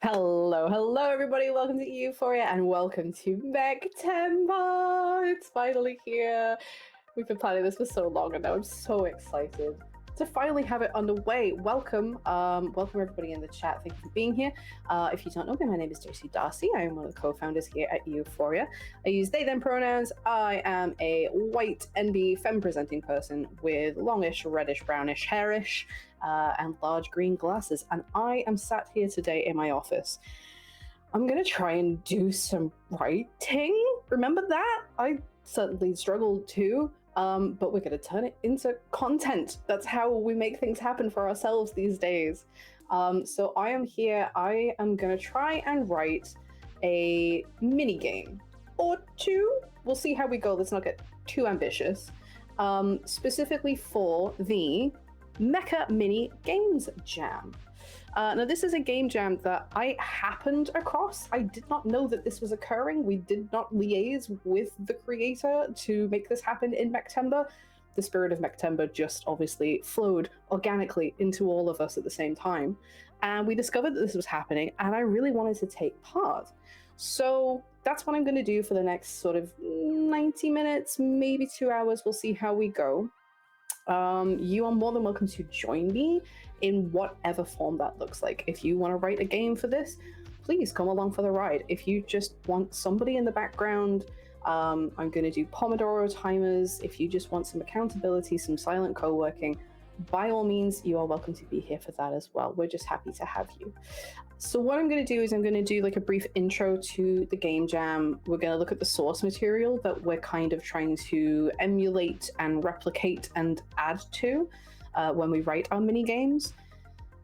Hello, everybody. Welcome to EUphoria and welcome to MECHtember. It's finally here. We've been planning this for so long and now I'm so excited to finally have it underway. Welcome everybody in the chat. Thank you for being here. If you don't know me, my name is Josie Darcy. I am one of the co-founders here at EUphoria. I use they, them pronouns. I am a white NB femme-presenting person with longish, reddish, brownish, hairish, and large green glasses. And I am sat here today in my office. I'm gonna try and do some writing. Remember that? I certainly struggled too. But we're going to turn it into content. That's how we make things happen for ourselves these days. So I am here. I am going to try and write a mini game or two. We'll see how we go. Let's not get too ambitious. Specifically for the Mecha Mini Games Jam. Now, this is a game jam that I happened across. I did not know that this was occurring. We did not liaise with the creator to make this happen in MECHtember. The spirit of MECHtember just obviously flowed organically into all of us at the same time. And we discovered that this was happening, and I really wanted to take part. So that's what I'm going to do for the next sort of 90 minutes, maybe 2 hours. We'll see how we go. You are more than welcome to join me in whatever form that looks like. If you want to write a game for this, please come along for the ride. If you just want somebody in the background, I'm going to do Pomodoro timers. If you just want some accountability, some silent co-working, by all means, you are welcome to be here for that as well. We're just happy to have you. So what I'm going to do is I'm going to do like a brief intro to the game jam. We're going to look at the source material that we're kind of trying to emulate and replicate and add to when we write our mini games.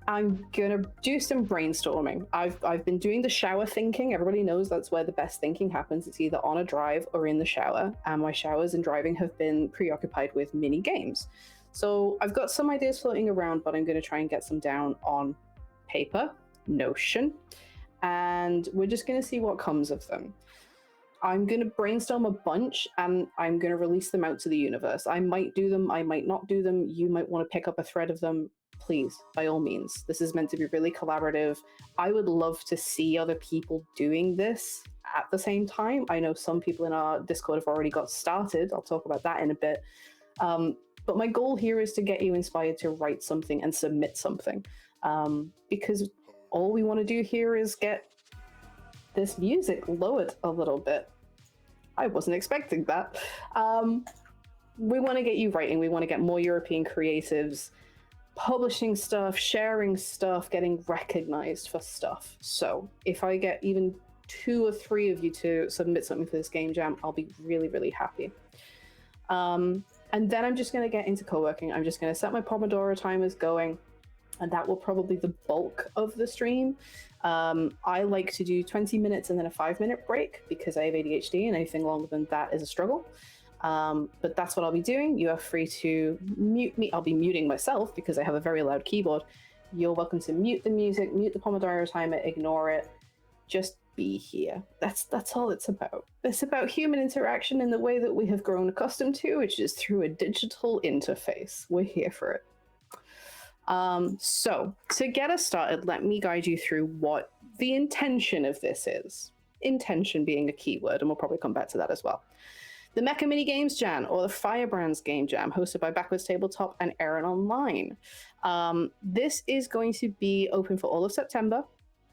I'm going to do some brainstorming. I've been doing the shower thinking. Everybody knows that's where the best thinking happens. It's either on a drive or in the shower. And my showers and driving have been preoccupied with mini games. So I've got some ideas floating around, but I'm going to try and get some down on paper, Notion, and we're just going to see what comes of them. I'm going to brainstorm a bunch and I'm going to release them out to the universe. I might do them, I might not do them. You might want to pick up a thread of them. Please, by all means. This is meant to be really collaborative. I would love to see other people doing this at the same time. I know some people in our Discord have already got started. I'll talk about that in a bit. But my goal here is to get you inspired to write something and submit something. Because all we want to do here is get this music lowered a little bit. I wasn't expecting that. We want to get you writing. We want to get more European creatives publishing stuff, sharing stuff, getting recognized for stuff. So if I get even 2 or 3 of you to submit something for this game jam, I'll be really, really happy. And then I'm just going to get into co-working. I'm just going to set my Pomodoro timers going, and that will probably be the bulk of the stream. I like to do 20 minutes and then a 5-minute break because I have ADHD, and anything longer than that is a struggle. But that's what I'll be doing. You are free to mute me. I'll be muting myself because I have a very loud keyboard. You're welcome to mute the music, mute the Pomodoro timer, ignore it. Just be here. That's all it's about. It's about human interaction in the way that we have grown accustomed to, which is through a digital interface. We're here for it. So to get us started, let me guide you through what the intention of this is. Intention being a keyword, and we'll probably come back to that as well. The Mecha Mini Games Jam, or the Firebrands Game Jam, hosted by Backwards Tabletop and Aaron Online. This is going to be open for all of September.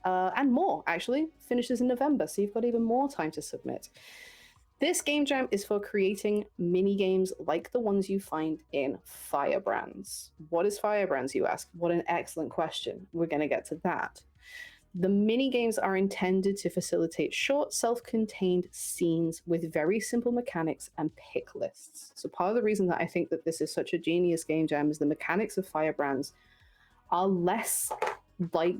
And more, actually, finishes in November, so you've got even more time to submit. This game jam is for creating mini games like the ones you find in Firebrands. What is Firebrands, you ask? What an excellent question. We're going to get to that. The mini games are intended to facilitate short, self-contained scenes with very simple mechanics and pick lists. So part of the reason that I think that this is such a genius game jam is the mechanics of Firebrands are less like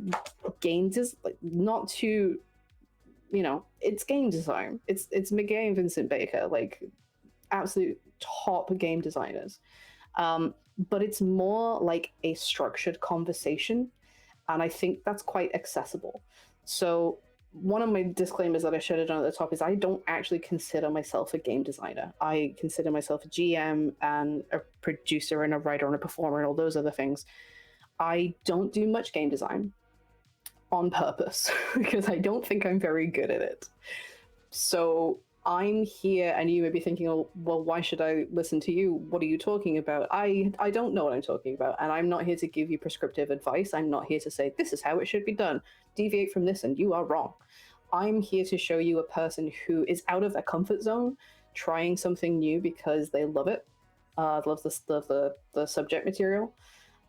game design, like not too, you know, it's game design. It's McGay and Vincent Baker, like absolute top game designers. But it's more like a structured conversation, and I think that's quite accessible. So one of my disclaimers that I should have done at the top is I don't actually consider myself a game designer. I consider myself a GM and a producer and a writer and a performer and all those other things. I don't do much game design. on purpose because I don't think I'm very good at it. So I'm here, and you may be thinking, oh, well, why should I listen to you? What are you talking about? I don't know what I'm talking about, and I'm not here to give you prescriptive advice. I'm not here to say, this is how it should be done. Deviate from this and you are wrong. I'm here to show you a person who is out of their comfort zone, trying something new because they love it, love the subject material.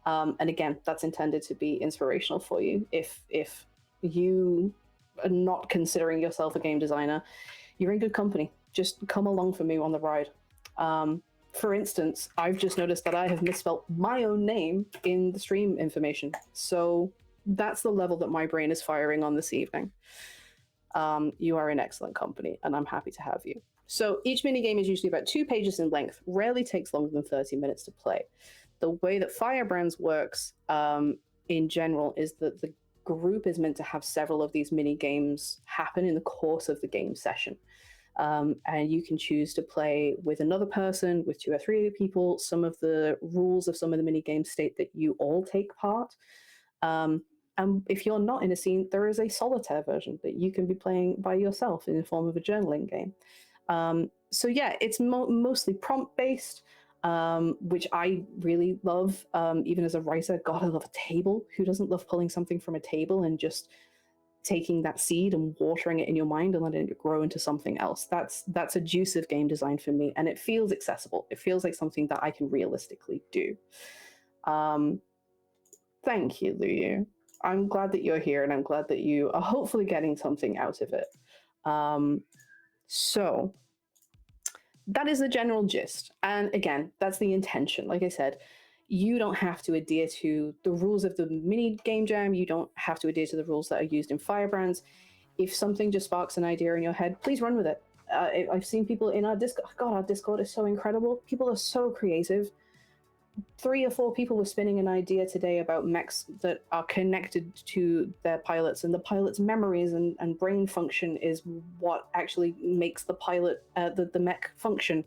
And again, that's intended to be inspirational for you. If you are not considering yourself a game designer, you're in good company. Just come along for me on the ride. For instance, I've just noticed that I have misspelled my own name in the stream information. So that's the level that my brain is firing on this evening. You are in excellent company, and I'm happy to have you. So each minigame is usually about 2 pages in length, rarely takes longer than 30 minutes to play. The way that Firebrands works in general is that the group is meant to have several of these mini games happen in the course of the game session. And you can choose to play with another person, with 2 or 3 people. Some of the rules of some of the mini games state that you all take part. And if you're not in a scene, there is a solitaire version that you can be playing by yourself in the form of a journaling game. So yeah, it's mostly prompt-based, which I really love. Even as a writer, God, I love a table. Who doesn't love pulling something from a table and just taking that seed and watering it in your mind and letting it grow into something else? That's a juice of game design for me, and it feels accessible. It feels like something that I can realistically do. Thank you, Luyu. I'm glad that you're here, and I'm glad that you are hopefully getting something out of it. So that is the general gist. And again, that's the intention. Like I said, you don't have to adhere to the rules of the mini game jam. You don't have to adhere to the rules that are used in Firebrands. If something just sparks an idea in your head, please run with it. I've seen people in our Discord. God, our Discord is so incredible. People are so creative. 3 or 4 people were spinning an idea today about mechs that are connected to their pilots, and the pilot's memories and brain function is what actually makes the pilot, the mech function,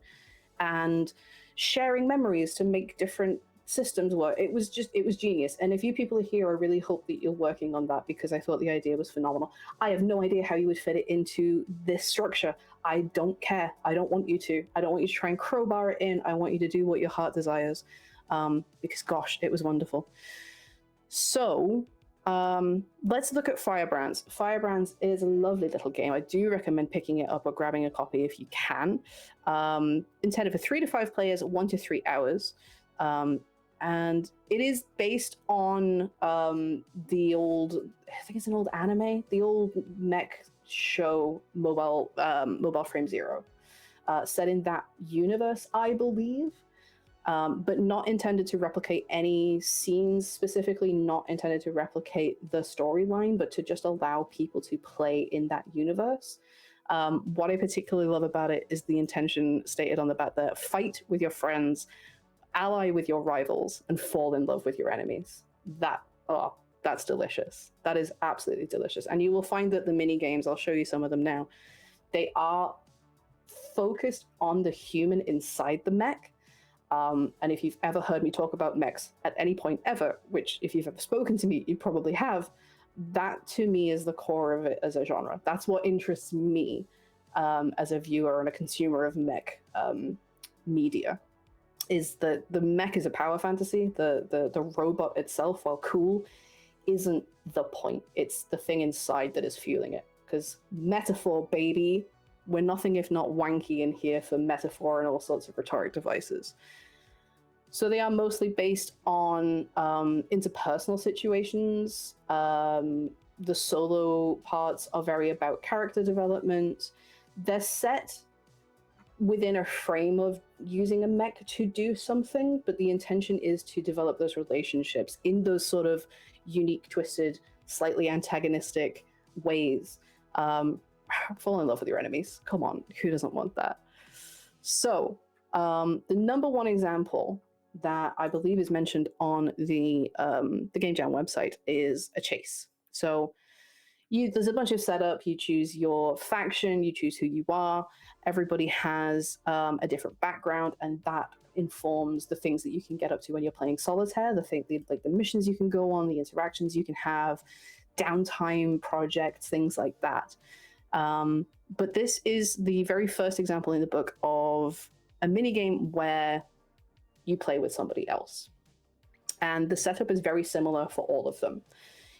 and sharing memories to make different systems work. It was genius. And if you people are here, I really hope that you're working on that, because I thought the idea was phenomenal. I have no idea how you would fit it into this structure. I don't care. I don't want you to. I don't want you to try and crowbar it in. I want you to do what your heart desires. Because gosh, it was wonderful. So let's look at Firebrands. Firebrands is a lovely little game. I do recommend picking it up or grabbing a copy if you can. Intended for 3 to 5 players, 1 to 3 hours. And it is based on the old, I think it's an old anime, the old mech show Mobile Frame Zero, set in that universe, I believe. But not intended to replicate any scenes specifically, not intended to replicate the storyline, but to just allow people to play in that universe. What I particularly love about it is the intention stated on the back there: fight with your friends, ally with your rivals, and fall in love with your enemies. That's delicious. That is absolutely delicious. And you will find that the mini games, I'll show you some of them now, they are focused on the human inside the mech. And if you've ever heard me talk about mechs at any point ever, which if you've ever spoken to me, you probably have, that to me is the core of it as a genre. That's what interests me as a viewer and a consumer of mech media, is that the mech is a power fantasy. The robot itself, while cool, isn't the point. It's the thing inside that is fueling it. Because metaphor, baby, we're nothing if not wanky in here for metaphor and all sorts of rhetoric devices. So they are mostly based on interpersonal situations. The solo parts are very about character development. They're set within a frame of using a mech to do something, but the intention is to develop those relationships in those sort of unique, twisted, slightly antagonistic ways. Fall in love with your enemies. Come on, who doesn't want that? So the number one example that I believe is mentioned on the Game Jam website is a chase. So there's a bunch of setup. You choose your faction, you choose who you are. Everybody has a different background, and that informs the things that you can get up to when you're playing solitaire. The missions you can go on, the interactions you can have, downtime projects, things like that. But this is the very first example in the book of a mini game where you play with somebody else. And the setup is very similar for all of them.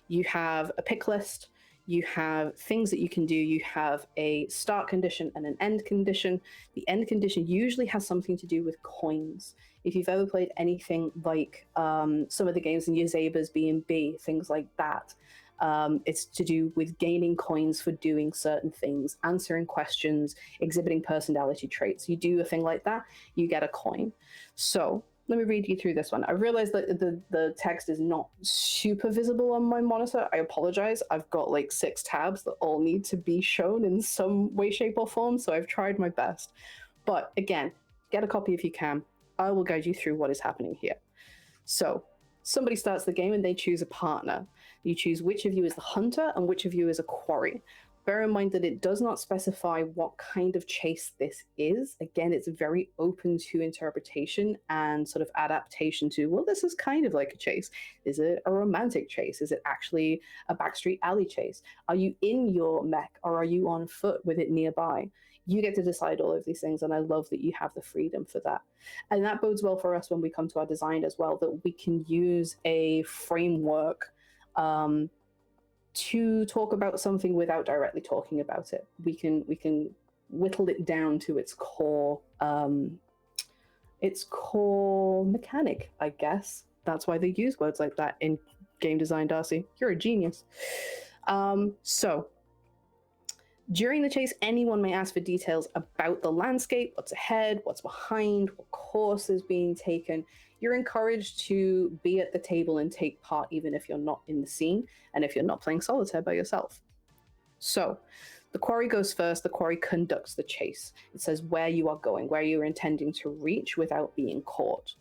You have a pick list, you have things that you can do, you have a start condition and an end condition. The end condition usually has something to do with coins. If you've ever played anything like some of the games in Yazeba's B&B, things like that, it's to do with gaining coins for doing certain things, answering questions, exhibiting personality traits. You do a thing like that, you get a coin. So let me read you through this one. I realize that the text is not super visible on my monitor. I apologize. I've got like 6 tabs that all need to be shown in some way, shape, or form, so I've tried my best. But again, get a copy if you can. I will guide you through what is happening here. So somebody starts the game and they choose a partner. You choose which of you is the hunter and which of you is a quarry. Bear in mind that it does not specify what kind of chase this is. Again, it's very open to interpretation and sort of adaptation to, well, this is kind of like a chase. Is it a romantic chase? Is it actually a backstreet alley chase? Are you in your mech or are you on foot with it nearby? You get to decide all of these things, and I love that you have the freedom for that. And that bodes well for us when we come to our design as well, that we can use a framework to talk about something without directly talking about it. We can whittle it down to its core mechanic, I guess. That's why they use words like that in game design, Darcy. You're a genius. So during the chase, anyone may ask for details about the landscape, what's ahead, what's behind, what course is being taken. You're encouraged to be at the table and take part even if you're not in the scene and if you're not playing solitaire by yourself. So the quarry goes first. The quarry conducts the chase. It says where you are going, where you're intending to reach without being caught.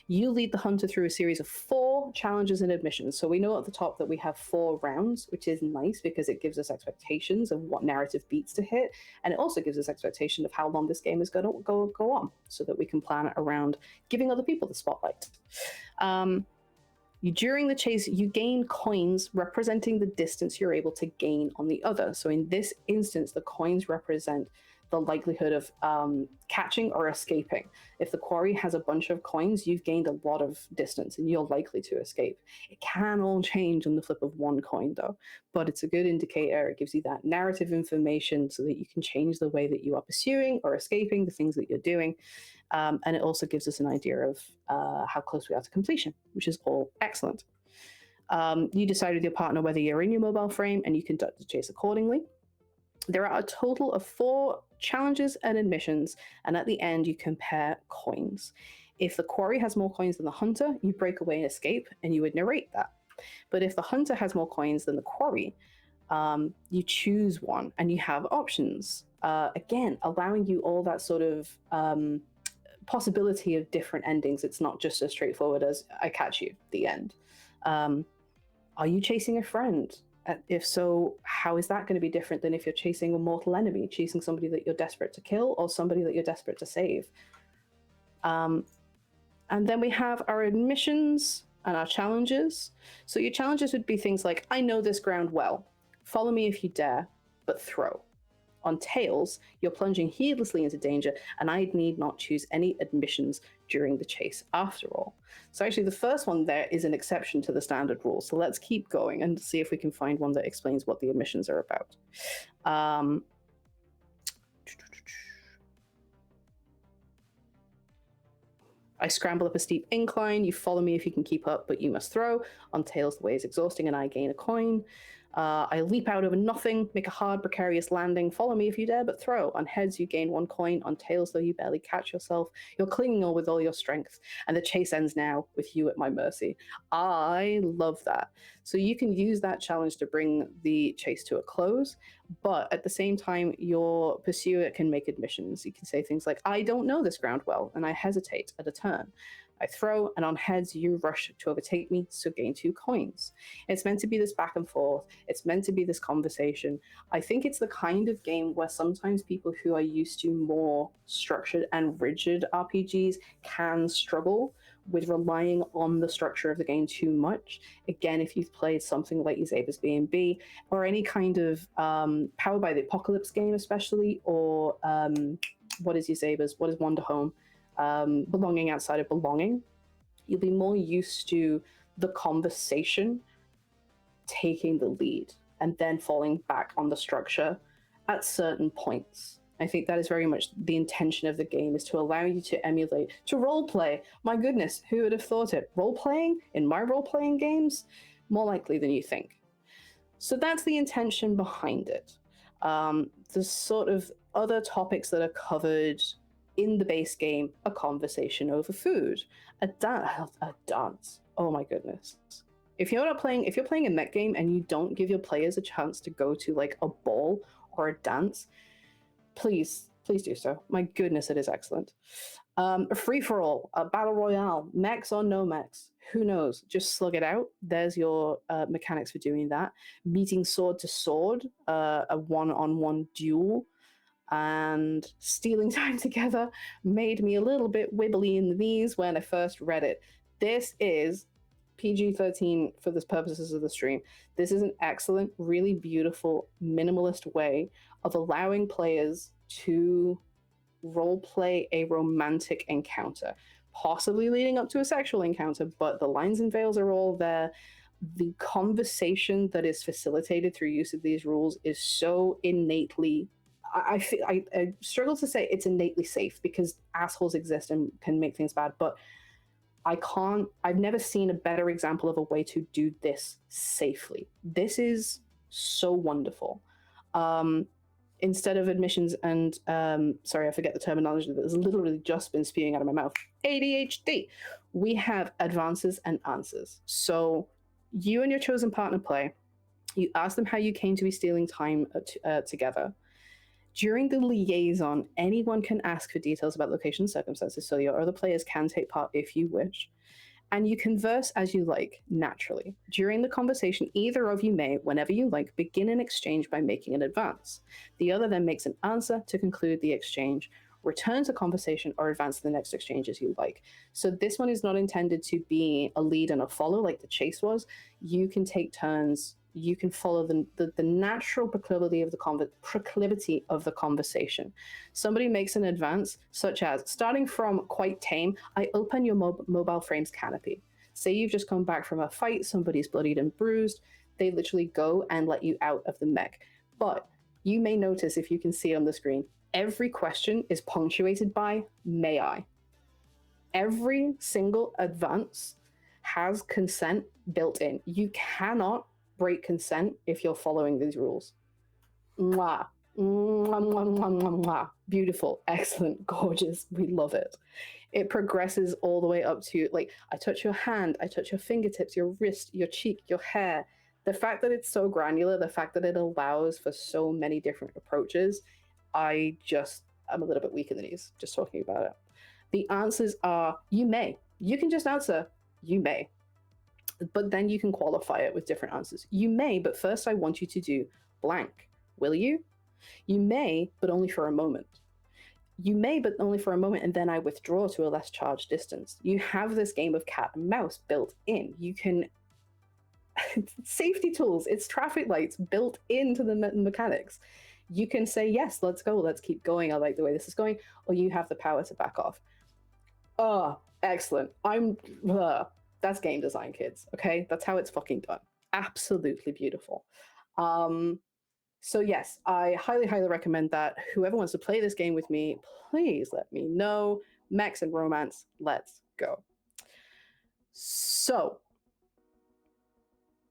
You lead the hunter through a series of 4 challenges and admissions. So we know at the top that we have 4 rounds, which is nice because it gives us expectations of what narrative beats to hit. And it also gives us expectation of how long this game is going to go on so that we can plan it around giving other people the spotlight. During the chase, you gain coins representing the distance you're able to gain on the other. So in this instance, the coins represent the likelihood of catching or escaping. If the quarry has a bunch of coins, you've gained a lot of distance and you're likely to escape. It can all change on the flip of 1 coin though, but it's a good indicator. It gives you that narrative information so that you can change the way that you are pursuing or escaping the things that you're doing. And it also gives us an idea of how close we are to completion, which is all excellent. You decide with your partner whether you're in your mobile frame and you conduct the chase accordingly. There are a total of 4 challenges and admissions, and at the end you compare coins. If the quarry has more coins than the hunter, you break away and escape, and you would narrate that. But if the hunter has more coins than the quarry, you choose one and you have options. Again, allowing you all that sort of possibility of different endings. It's not just as straightforward as I catch you, the end. Are you chasing a friend? If so, how is that going to be different than if you're chasing a mortal enemy, chasing somebody that you're desperate to kill or somebody that you're desperate to save? And then we have our admissions and our challenges. So your challenges would be things like, I know this ground well. Follow me if you dare, but throw. On tails, you're plunging heedlessly into danger, and I need not choose any admissions during the chase after all. So actually the first one there is an exception to the standard rule. So let's keep going and see if we can find one that explains what the admissions are about. I scramble up a steep incline. You follow me if you can keep up, but you must throw. On tails, the way is exhausting, and I gain a coin. I leap out over nothing, make a hard, precarious landing. Follow me if you dare, but throw. On heads, you gain 1 coin. On tails, though, you barely catch yourself. You're clinging on with all your strength, and the chase ends now with you at my mercy. I love that. So you can use that challenge to bring the chase to a close, but at the same time, your pursuer can make admissions. You can say things like, I don't know this ground well, and I hesitate at a turn. I throw, and on heads, you rush to overtake me, so gain 2 coins. It's meant to be this back and forth. It's meant to be this conversation. I think it's the kind of game where sometimes people who are used to more structured and rigid RPGs can struggle with relying on the structure of the game too much. Again, if you've played something like EUphoria B&B or any kind of Powered by the Apocalypse game, especially, or what is EUphoria? What is Wander Home? Belonging outside of belonging, you'll be more used to the conversation taking the lead and then falling back on the structure at certain points. I think that is very much the intention of the game, is to allow you to emulate, to role play. My goodness, who would have thought it? Role playing in my role playing games? More likely than you think. So that's the intention behind it. The sort of other topics that are covered in the base game: a conversation over food, a dance. Oh my goodness. If you're playing a mech game and you don't give your players a chance to go to like a ball or a dance, please do so. My goodness, it is excellent. A free-for-all, a battle royale, mechs or no mechs, who knows? Just slug it out. There's your mechanics for doing that. Meeting sword to sword, a one-on-one duel, and stealing time together made me a little bit wibbly in the knees when I first read it. This is PG-13 for the purposes of the stream. This is an excellent, really beautiful, minimalist way of allowing players to roleplay a romantic encounter, possibly leading up to a sexual encounter, but the lines and veils are all there. The conversation that is facilitated through use of these rules is so innately, I struggle to say it's innately safe, because assholes exist and can make things bad, but I've never seen a better example of a way to do this safely. This is so wonderful. Instead of admissions and, sorry, I forget the terminology that has literally just been spewing out of my mouth, ADHD, we have advances and answers. So you and your chosen partner play. You ask them how you came to be stealing time together. During the liaison, anyone can ask for details about location and circumstances, so your other players can take part if you wish. And you converse as you like, naturally. During the conversation, either of you may, whenever you like, begin an exchange by making an advance. The other then makes an answer to conclude the exchange, returns the conversation, or advance to the next exchange as you like. So this one is not intended to be a lead and a follow like the chase was. You can take turns. You can follow the natural proclivity of the conversation. Somebody makes an advance, such as, starting from quite tame, I open your mobile frame's canopy. Say you've just come back from a fight, somebody's bloodied and bruised, they literally go and let you out of the mech. But you may notice, if you can see on the screen, every question is punctuated by may I. Every single advance has consent built in. You cannot break consent if you're following these rules. Mwah. Mwah, mwah, mwah, mwah, mwah. Beautiful, excellent, gorgeous. We love it. It progresses all the way up to, like, I touch your hand, I touch your fingertips, your wrist, your cheek, your hair. The fact that it's so granular, the fact that it allows for so many different approaches, I'm a little bit weak in the knees just talking about it. The answers are, you may. You can just answer, you may. But then you can qualify it with different answers. You may, but first I want you to do blank. Will you? You may, but only for a moment. You may, but only for a moment, and then I withdraw to a less charged distance. You have this game of cat and mouse built in. You can... safety tools, it's traffic lights built into the mechanics. You can say, yes, let's go, let's keep going, I like the way this is going, or you have the power to back off. Oh, excellent. That's game design, kids, okay? That's how it's fucking done. Absolutely beautiful. So yes, I highly, highly recommend that. Whoever wants to play this game with me, please let me know. Mechs and romance, let's go. So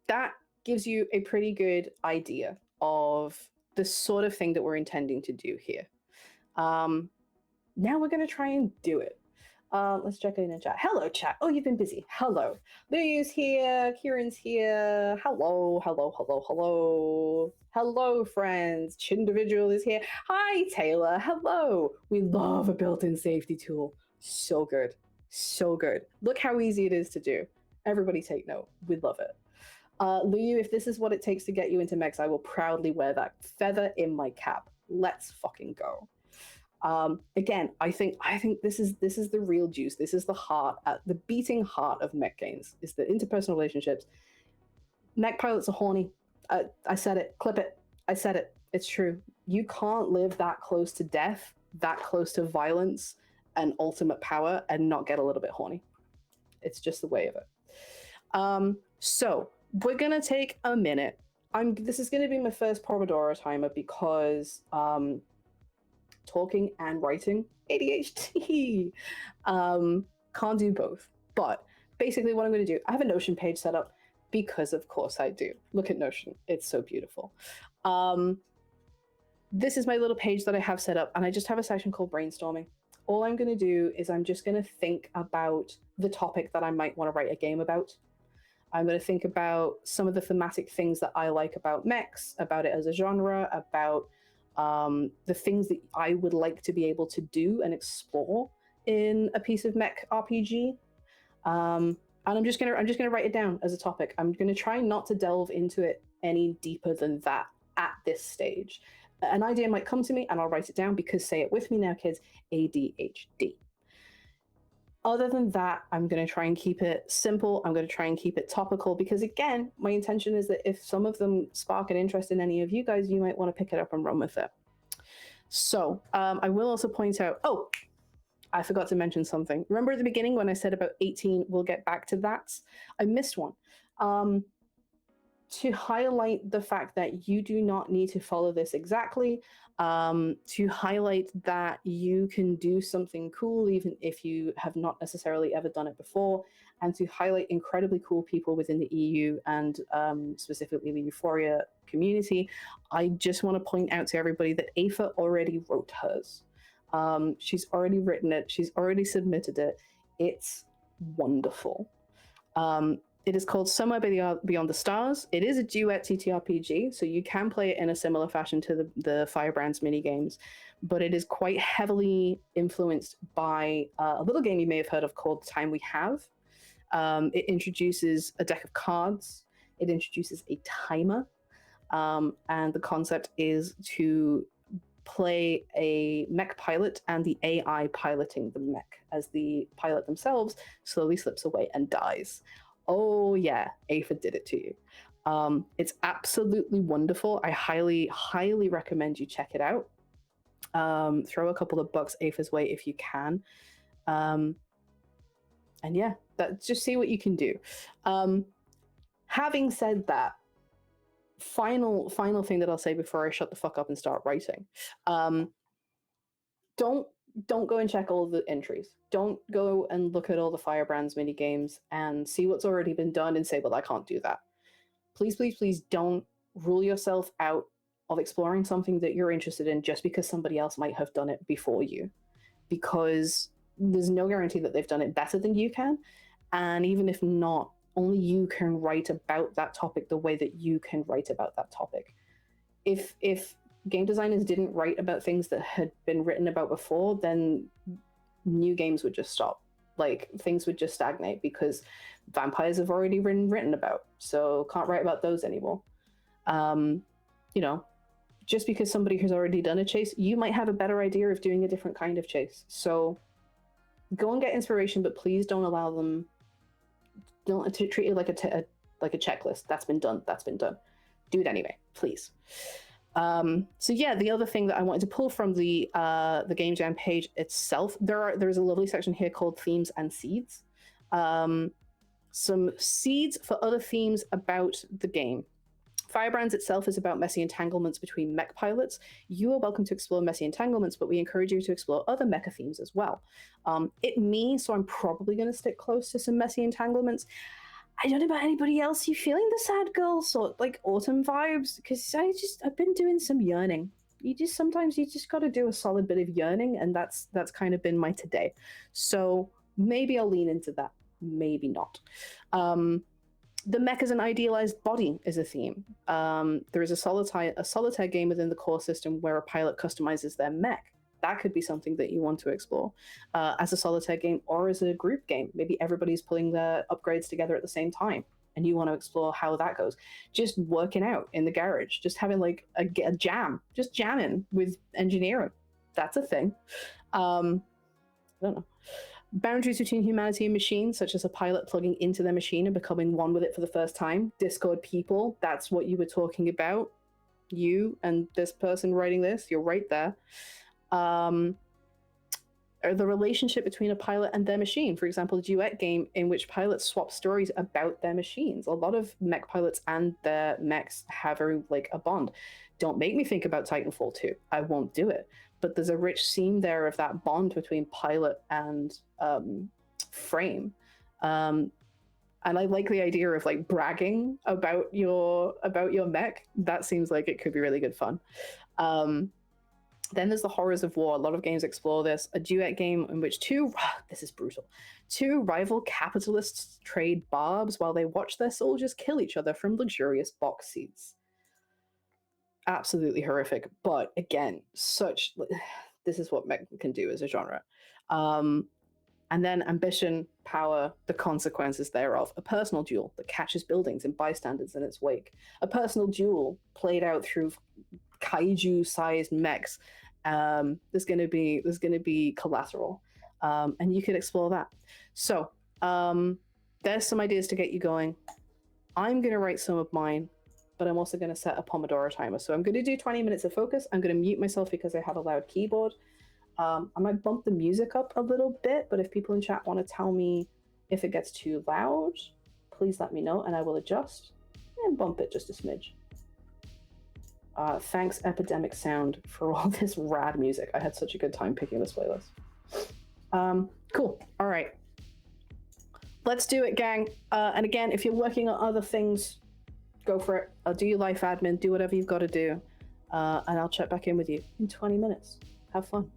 that gives you a pretty good idea of the sort of thing that we're intending to do here. Now we're going to try and do it. Let's check in the chat. Hello, chat. Oh, you've been busy. Hello. Lou's here. Kieran's here. Hello, hello, hello, hello. Hello, friends. Chindividual is here. Hi, Taylor. Hello. We love a built-in safety tool. So good. So good. Look how easy it is to do. Everybody take note. We love it. Lu, if this is what it takes to get you into mechs, I will proudly wear that feather in my cap. Let's fucking go. Again, I think this is the real juice. This is the heart, the beating heart of mech games, is the interpersonal relationships. Mech pilots are horny. I said it. Clip it. I said it. It's true. You can't live that close to death, that close to violence and ultimate power, and not get a little bit horny. It's just the way of it. So we're gonna take a minute. This is gonna be my first Pomodoro timer because talking and writing, ADHD. Can't do both. But basically what I'm gonna do, I have a Notion page set up because of course I do. Look at Notion, it's so beautiful. This is my little page that I have set up, and I just have a section called brainstorming. All I'm going to do is I'm just going to think about the topic that I might want to write a game about. I'm going to think about some of the thematic things that I like about mechs, about it as a genre, about the things that I would like to be able to do and explore in a piece of mech RPG. And I'm just gonna write it down as a topic. I'm gonna try not to delve into it any deeper than that at this stage. An idea might come to me and I'll write it down because, say it with me now, kids, ADHD. Other than that, I'm going to try and keep it simple. I'm going to try and keep it topical because, again, my intention is that if some of them spark an interest in any of you guys, you might want to pick it up and run with it. So I will also point out, oh, I forgot to mention something. Remember at the beginning when I said about 18, we'll get back to that? I missed one. To highlight the fact that you do not need to follow this exactly, to highlight that you can do something cool even if you have not necessarily ever done it before, and to highlight incredibly cool people within the EU and specifically the EUphoria community, I just want to point out to everybody that Aoife already wrote hers. She's already written it. She's already submitted it. It's wonderful. It is called Somewhere Beyond the Stars. It is a duet TTRPG, so you can play it in a similar fashion to the Firebrands minigames, but it is quite heavily influenced by a little game you may have heard of called Time We Have. It introduces a deck of cards. It introduces a timer, and the concept is to play a mech pilot and the AI piloting the mech as the pilot themselves slowly slips away and dies. Oh yeah, Aoife did it to you. It's absolutely wonderful. I highly, highly recommend you check it out. Throw a couple of bucks Aoife's way if you can. And yeah, just see what you can do. Having said that, final thing that I'll say before I shut the fuck up and start writing. Don't go and check all the entries. Don't go and look at all the Firebrands mini games and see what's already been done and say, well, I can't do that. Please, please, please don't rule yourself out of exploring something that you're interested in just because somebody else might have done it before you, because there's no guarantee that they've done it better than you can. And even if not, only you can write about that topic the way that you can write about that topic. If game designers didn't write about things that had been written about before, then new games would just stop. Like, things would just stagnate because vampires have already been written about, so can't write about those anymore. You know, just because somebody has already done a chase, you might have a better idea of doing a different kind of chase. So go and get inspiration, but please don't allow them, don't treat it like a checklist. That's been done. Do it anyway, please. So yeah, the other thing that I wanted to pull from the Game Jam page itself, there's a lovely section here called Themes and Seeds. Some seeds for other themes about the game. Firebrands itself is about messy entanglements between mech pilots. You are welcome to explore messy entanglements, but we encourage you to explore other mecha themes as well. So I'm probably going to stick close to some messy entanglements. I don't know about anybody else. You feeling the sad girl sort like autumn vibes? Because I've been doing some yearning. Sometimes you just got to do a solid bit of yearning, and that's kind of been my today. So maybe I'll lean into that. Maybe not. The mech as an idealized body is a theme. There is a solitaire game within the core system where a pilot customizes their mech. That could be something that you want to explore as a solitaire game or as a group game. Maybe everybody's pulling their upgrades together at the same time and you want to explore how that goes. Just working out in the garage, just having like a jam, just jamming with engineering. That's a thing. I don't know. Boundaries between humanity and machines, such as a pilot plugging into their machine and becoming one with it for the first time. Discord people, that's what you were talking about. You and this person writing this, you're right there. Or the relationship between a pilot and their machine. For example, a duet game in which pilots swap stories about their machines. A lot of mech pilots and their mechs have a bond. Don't make me think about Titanfall 2. I won't do it. But there's a rich seam there of that bond between pilot and frame. And I like the idea of like bragging about your mech. That seems like it could be really good fun. Then there's the horrors of war. A lot of games explore this. A duet game in which this is brutal, two rival capitalists trade barbs while they watch their soldiers kill each other from luxurious box seats. Absolutely horrific. But again, this is what mech can do as a genre. And then ambition, power, the consequences thereof. A personal duel that catches buildings and bystanders in its wake. A personal duel played out through kaiju-sized mechs. There's going to be collateral, and you could explore that. So there's some ideas to get you going. I'm going to write some of mine, but I'm also going to set a Pomodoro timer. So I'm going to do 20 minutes of focus. I'm going to mute myself because I have a loud keyboard. I might bump the music up a little bit, but if people in chat want to tell me if it gets too loud, please let me know and I will adjust and bump it just a smidge. Thanks, Epidemic Sound, for all this rad music. I had such a good time picking this playlist. Cool. All right. Let's do it, gang. And again, if you're working on other things, go for it. I'll do your life admin, do whatever you've got to do, and I'll check back in with you in 20 minutes. Have fun.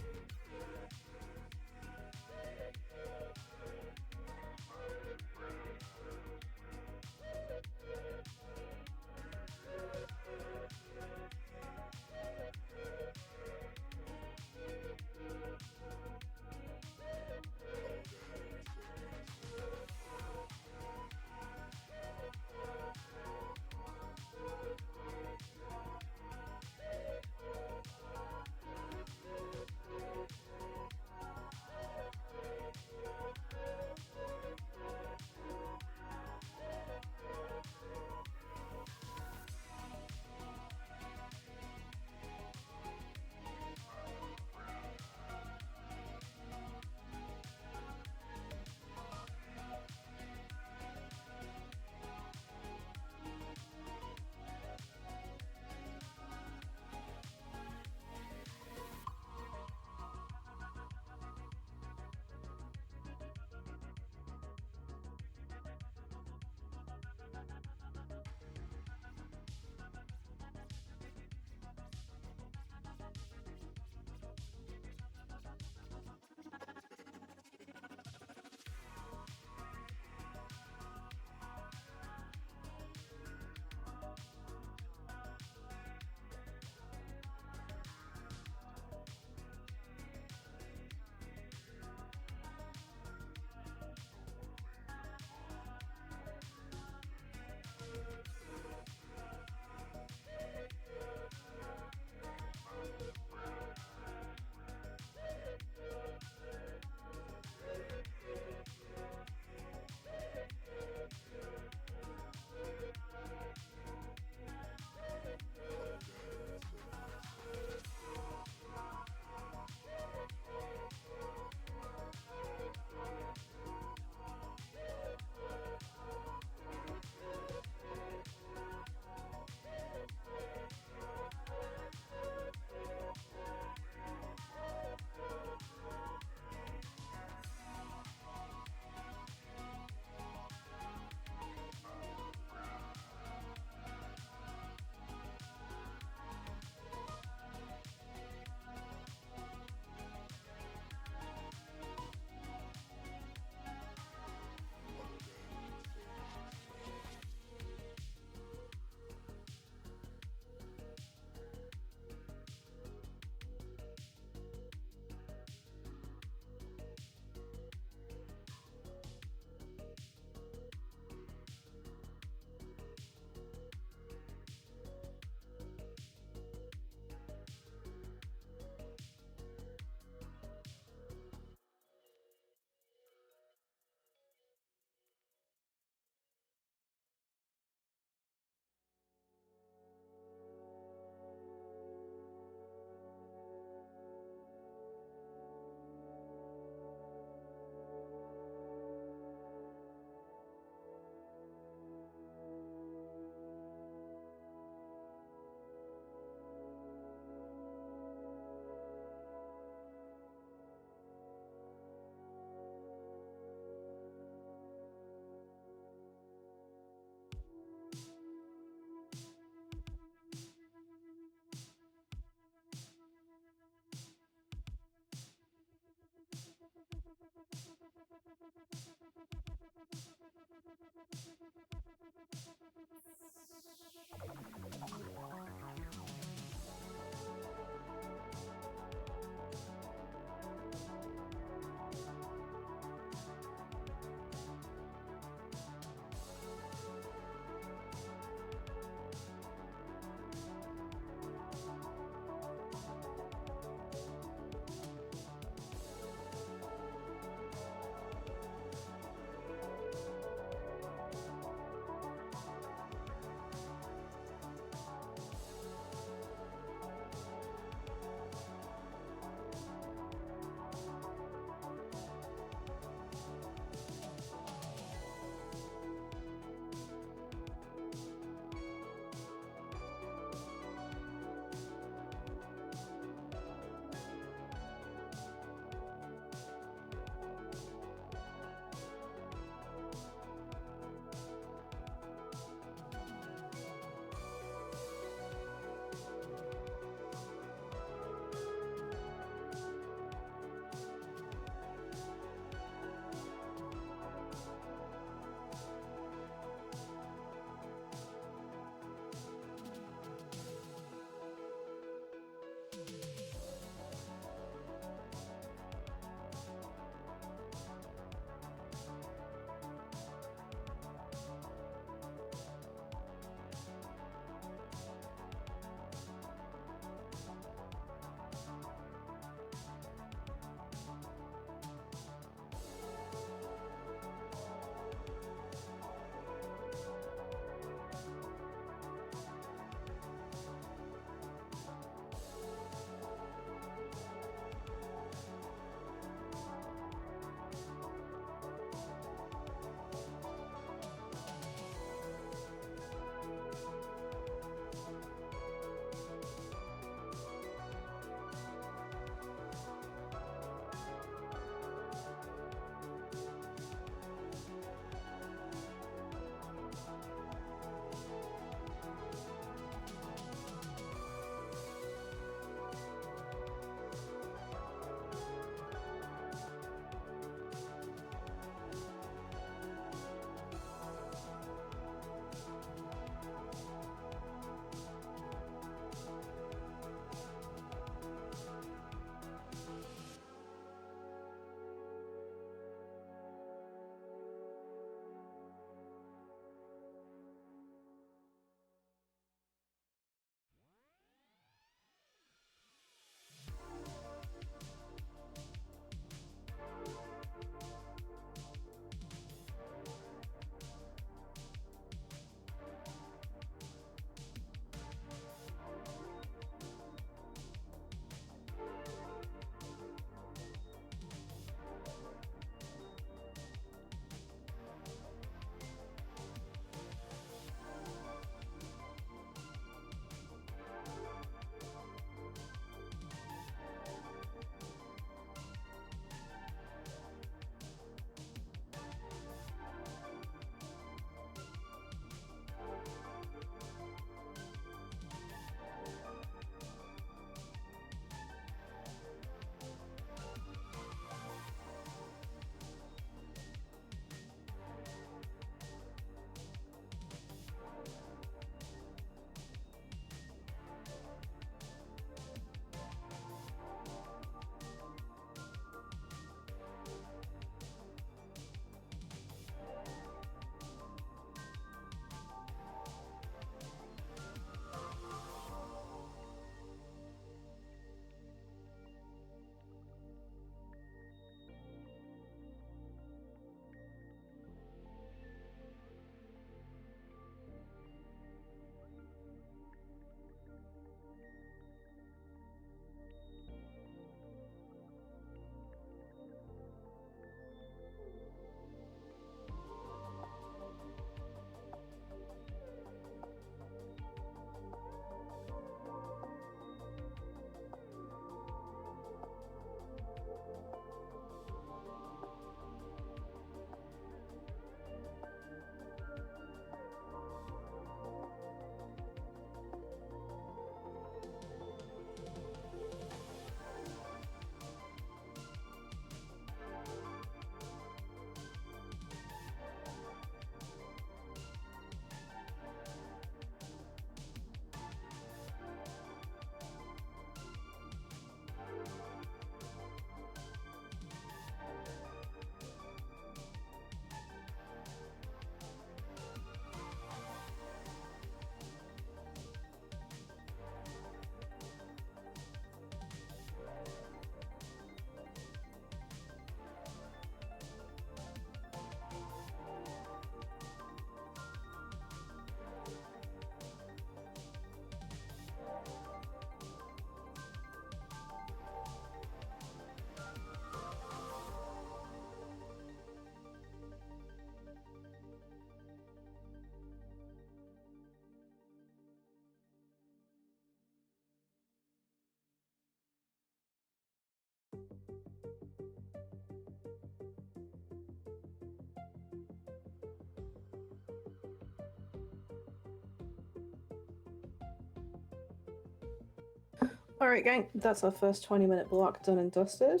Alright, gang, that's our first 20-minute block done and dusted.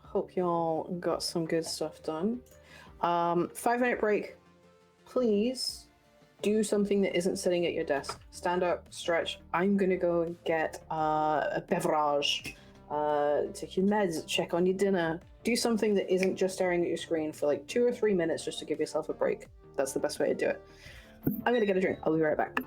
Hope y'all got some good stuff done. 5-minute break. Please do something that isn't sitting at your desk. Stand up, stretch. I'm gonna go and get a beverage. Take your meds, check on your dinner. Do something that isn't just staring at your screen for like 2 or 3 minutes just to give yourself a break. That's the best way to do it. I'm gonna get a drink. I'll be right back.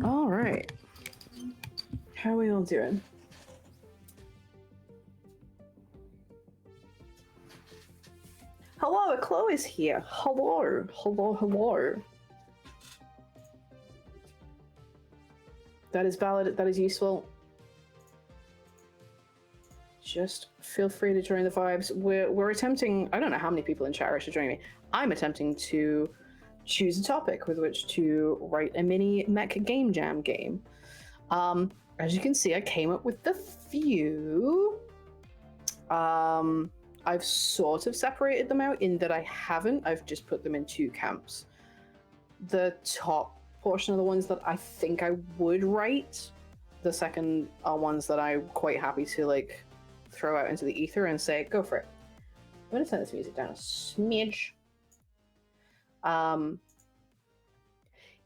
All right. How are we all doing? Hello, Chloe's here. Hello, hello, hello. That is valid. That is useful. Just feel free to join the vibes. We're attempting. I don't know how many people in chat are actually joining me. I'm attempting to choose a topic with which to write a mini mech game jam game. As you can see, I came up with the few. I've sort of separated them out in that I haven't. I've just put them in 2 camps. The top portion of the ones that I think I would write. The second are ones that I'm quite happy to like throw out into the ether and say, go for it. I'm gonna turn this music down a smidge.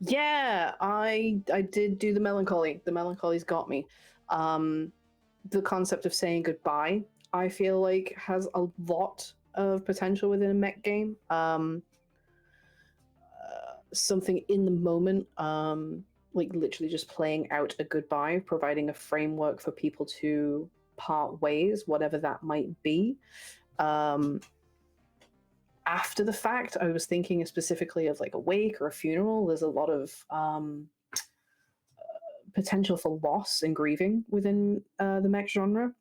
Yeah, I did do the melancholy. The melancholy's got me. The concept of saying goodbye, I feel like, has a lot of potential within a mech game. Something in the moment, like literally just playing out a goodbye, providing a framework for people to part ways, whatever that might be. After the fact, I was thinking specifically of like a wake or a funeral. There's a lot of potential for loss and grieving within the mech genre.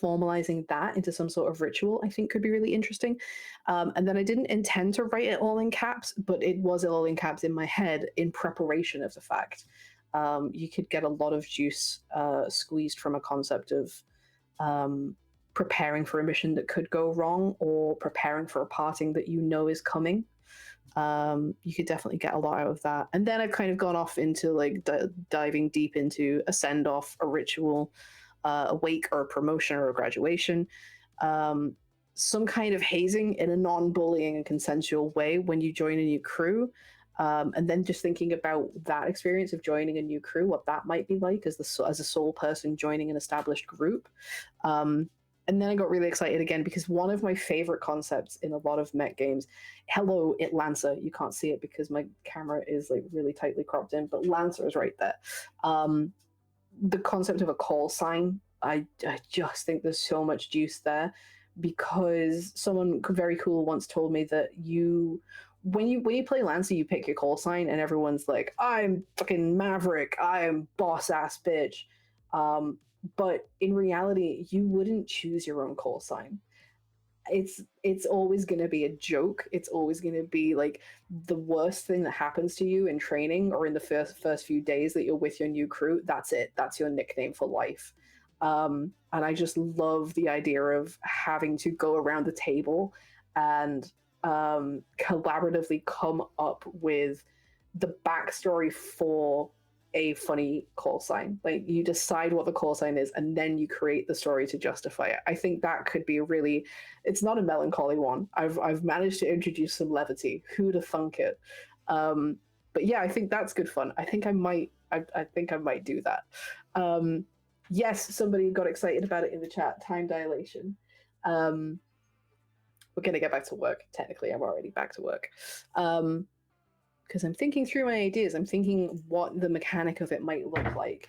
Formalizing that into some sort of ritual, I think, could be really interesting. And then I didn't intend to write it all in caps, but it was all in caps in my head in preparation of the fact. You could get a lot of juice squeezed from a concept of preparing for a mission that could go wrong or preparing for a parting that you know is coming. You could definitely get a lot out of that. And then I've kind of gone off into like diving deep into a send-off, a ritual, a wake or a promotion or a graduation, some kind of hazing in a non-bullying and consensual way when you join a new crew. And then just thinking about that experience of joining a new crew, what that might be like as a sole person joining an established group. And then I got really excited again because one of my favorite concepts in a lot of mech games, hello, it Lancer. You can't see it because my camera is like really tightly cropped in, but Lancer is right there. The concept of a call sign, I just think there's so much juice there, because someone very cool once told me that when you play Lancer, you pick your call sign and everyone's like, I'm fucking Maverick, I am boss ass bitch. But in reality, you wouldn't choose your own call sign. It's always going to be a joke. It's always going to be like the worst thing that happens to you in training or in the first few days that you're with your new crew. That's it. That's your nickname for life. And I just love the idea of having to go around the table and collaboratively come up with the backstory for a funny call sign. Like, you decide what the call sign is and then you create the story to justify it. I think that could be really, it's not a melancholy one. I've managed to introduce some levity. Who'd have thunk it? But yeah, I think that's good fun. I think I might. I think I might do that. Yes, somebody got excited about it in the chat. Time dilation. We're gonna get back to work. Technically, I'm already back to work. Because I'm thinking through my ideas. I'm thinking what the mechanic of it might look like.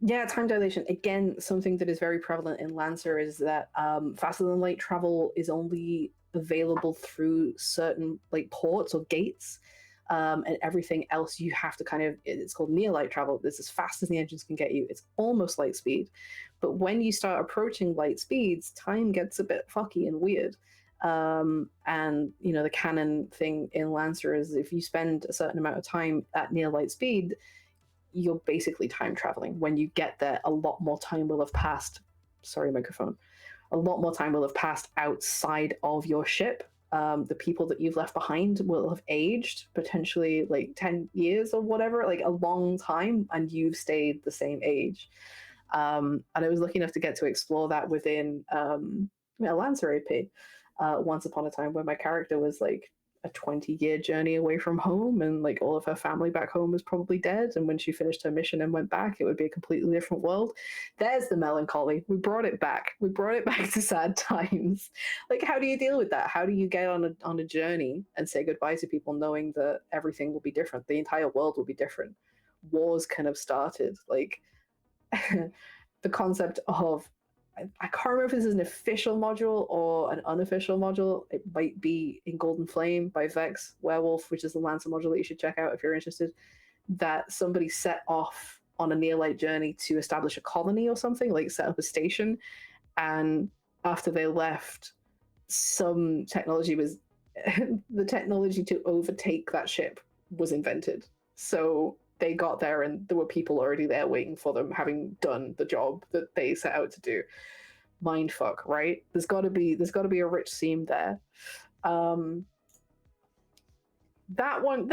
Yeah, time dilation. Again, something that is very prevalent in Lancer is that faster than light travel is only available through certain like ports or gates. And everything else you have to kind of, it's called near light travel. It's as fast as the engines can get you. It's almost light speed. But when you start approaching light speeds, time gets a bit fucky and weird. And you know, the canon thing in Lancer is if you spend a certain amount of time at near light speed, you're basically time traveling. When you get there, a lot more time will have passed. Sorry, microphone. A lot more time will have passed outside of your ship. The people that you've left behind will have aged, potentially like 10 years or whatever, like a long time, and you've stayed the same age. And I was lucky enough to get to explore that within a Lancer AP once upon a time, where my character was like a 20-year journey away from home, and like all of her family back home was probably dead, and when she finished her mission and went back, it would be a completely different world. There's the melancholy. We brought it back. We brought it back to sad times. Like, how do you deal with that? How do you get on a journey and say goodbye to people knowing that everything will be different, the entire world will be different, wars can have started, like the concept of, I can't remember if this is an official module or an unofficial module. It might be in Golden Flame by Vex Werewolf, which is the Lancer module that you should check out if you're interested. That somebody set off on a near light journey to establish a colony or something, like set up a station. And after they left, some technology was the technology to overtake that ship was invented. So they got there and there were people already there waiting for them, having done the job that they set out to do. Mindfuck, right? There's got to be a rich theme there. That one,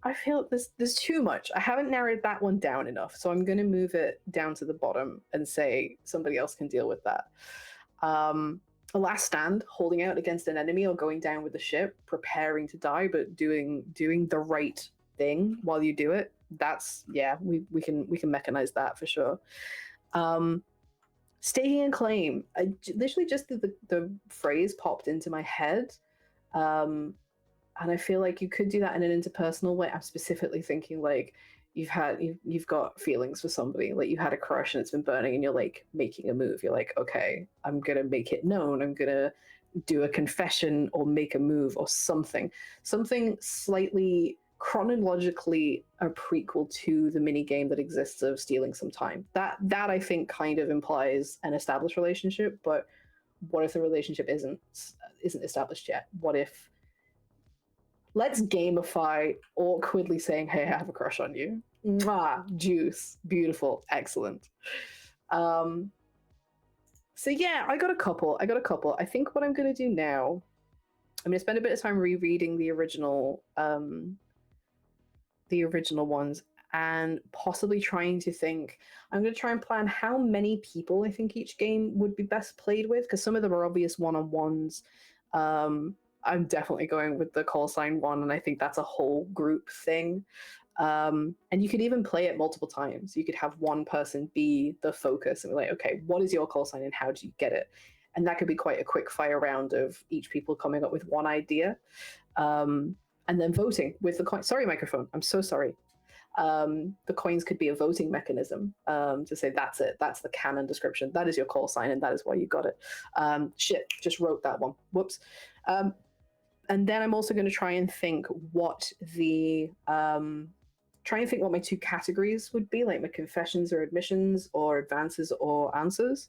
I feel there's too much. I haven't narrowed that one down enough, so I'm going to move it down to the bottom and say somebody else can deal with that. A last stand, holding out against an enemy or going down with the ship, preparing to die, but doing the right thing while you do it. That's, yeah, we can mechanize that for sure. Staking a claim. I literally just the phrase popped into my head. And I feel like you could do that in an interpersonal way. I'm specifically thinking like you've got feelings for somebody, like you had a crush and it's been burning, and you're like making a move. You're like, okay, I'm gonna make it known. I'm gonna do a confession or make a move or something slightly chronologically a prequel to the mini game that exists of stealing some time. That I think kind of implies an established relationship, but what if the relationship isn't established yet? What if, let's gamify awkwardly saying, hey, I have a crush on you. Mwah, juice, beautiful, excellent. So yeah, I got a couple. I think what I'm gonna do now, I'm gonna spend a bit of time rereading the original ones, and possibly trying to think, I'm going to try and plan how many people I think each game would be best played with, because some of them are obvious one-on-ones. I'm definitely going with the call sign one, and I think that's a whole group thing. And you could even play it multiple times. You could have one person be the focus and be like, okay, what is your call sign and how do you get it? And that could be quite a quick fire round of each people coming up with one idea. And then voting with the coin. Sorry, microphone. I'm so sorry. The coins could be a voting mechanism to say that's it. That's the canon description. That is your call sign, and that is why you got it. Shit, just wrote that one. Whoops. And then I'm also going to try and think what what my two categories would be, like my confessions or admissions, or advances or answers.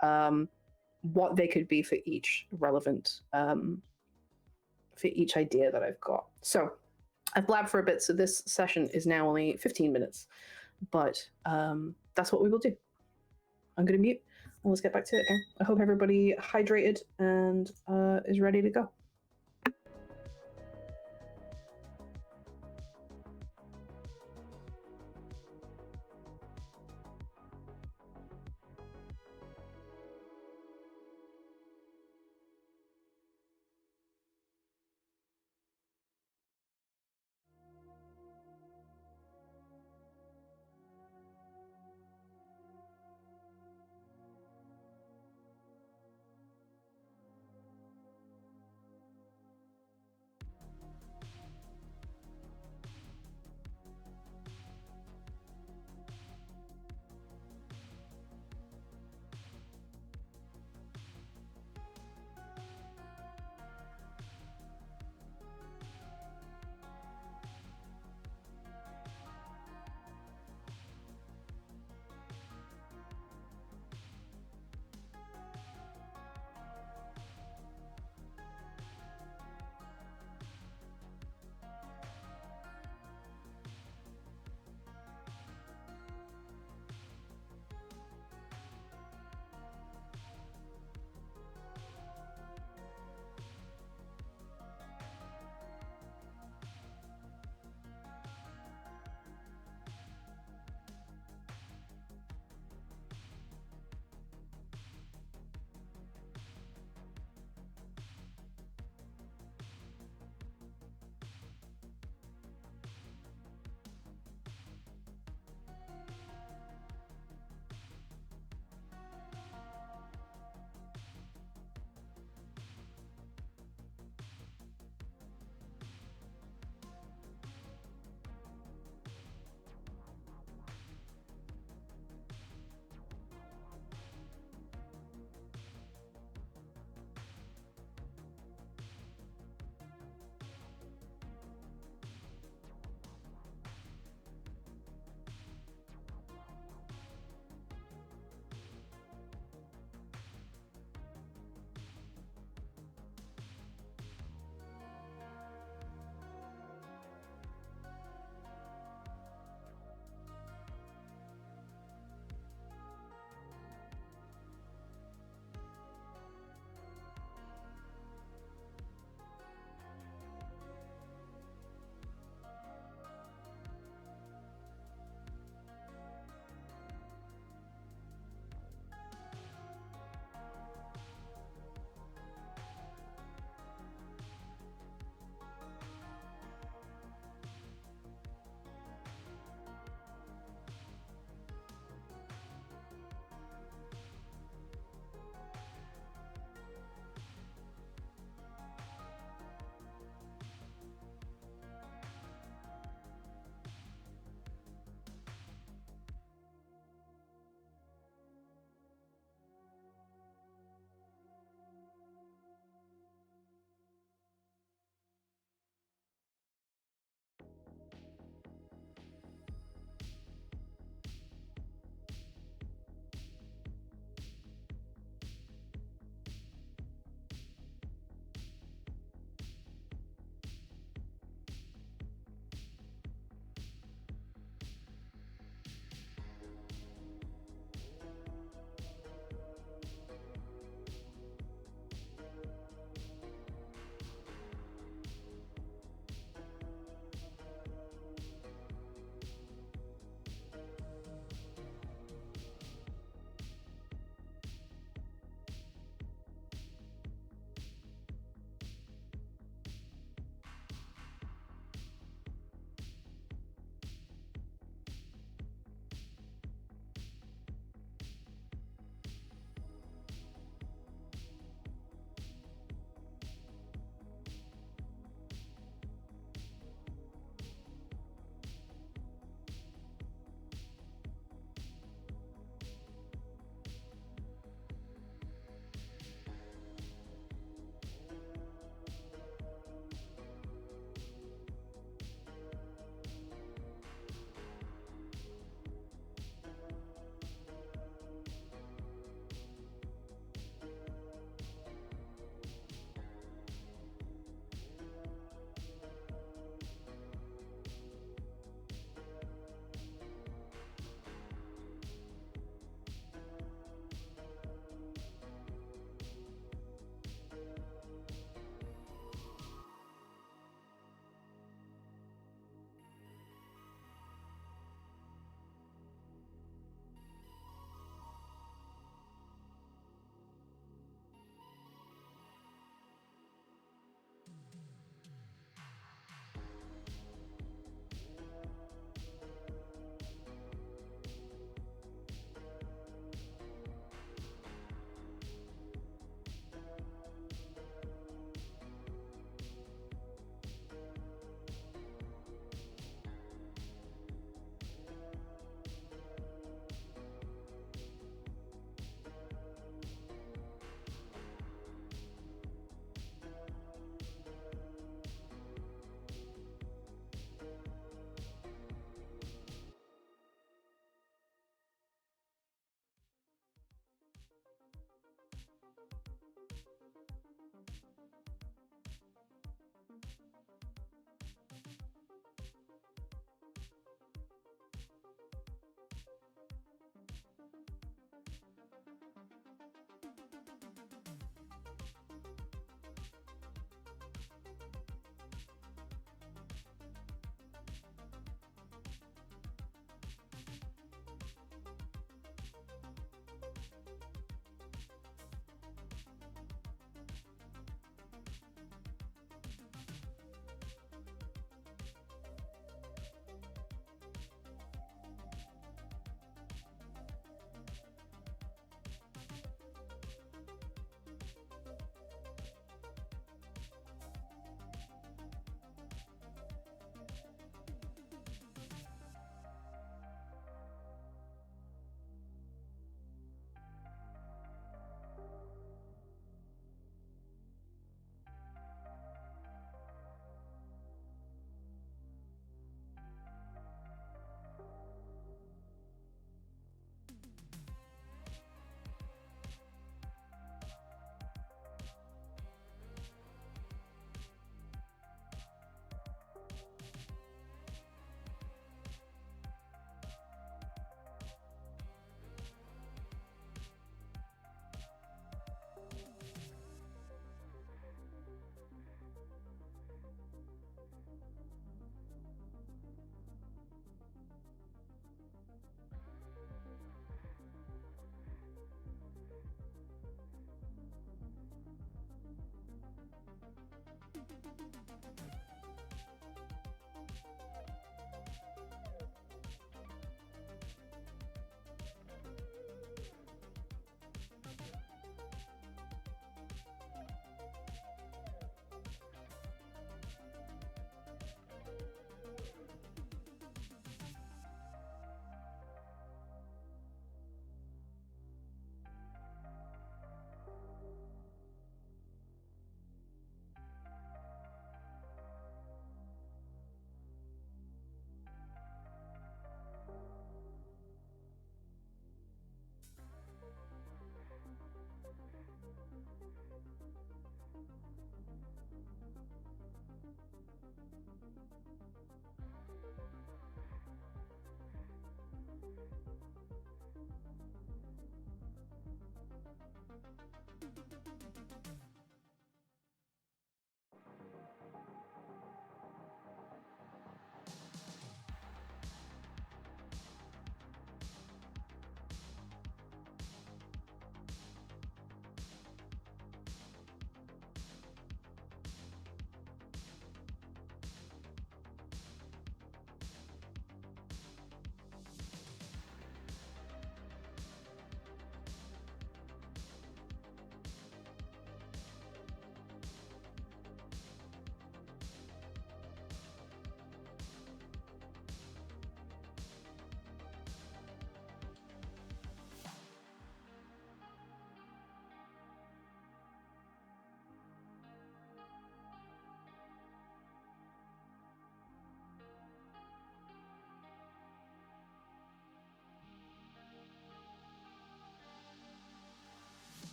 What they could be for each relevant. For each idea that I've got. So I've blabbed for a bit, so this session is now only 15 minutes, but that's what we will do. I'm going to mute, and let's get back to it now. I hope everybody hydrated and is ready to go.